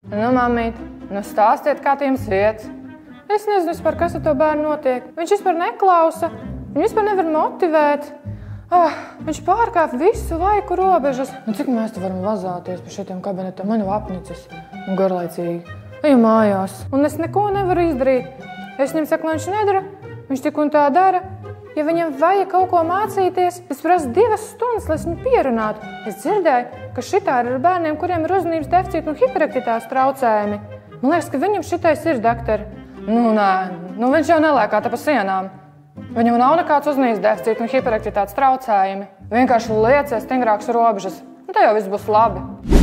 Nu, mamīt, nu stāstiet, kā tiem sviets. Es nezinu vispār, kas ar to bērnu notiek. Viņš vispār neklausa, viņu vispār nevar motivēt. Viņš pārkāp visu laiku robežas. Nu, cik mēs te varam vazāties pa šitiem kabinetiem? Man jau apnicis un garlaicīgi. Eju mājās. Un es neko nevaru izdarīt. Es viņam saku, lai viņš nedara. Viņš tik un tā dara. Ja viņam vajag kaut ko mācīties, es prasu 2 stundas, lai es viņu pierunātu. Es dzirdēju, ka šitā ir ar bērniem, kuriem ir uzmanības deficīta un hiperaktivitātes traucējumi. Man liekas, ka viņam šitais ir, doktori. Nu, nē, viņš jau nelēkā te pa sienām. Viņam nav nekāds uzmanības deficīta un hiperaktivitātes traucējumi. Vienkārši lieciet stingrākas robežas, un te jau viss būs labi.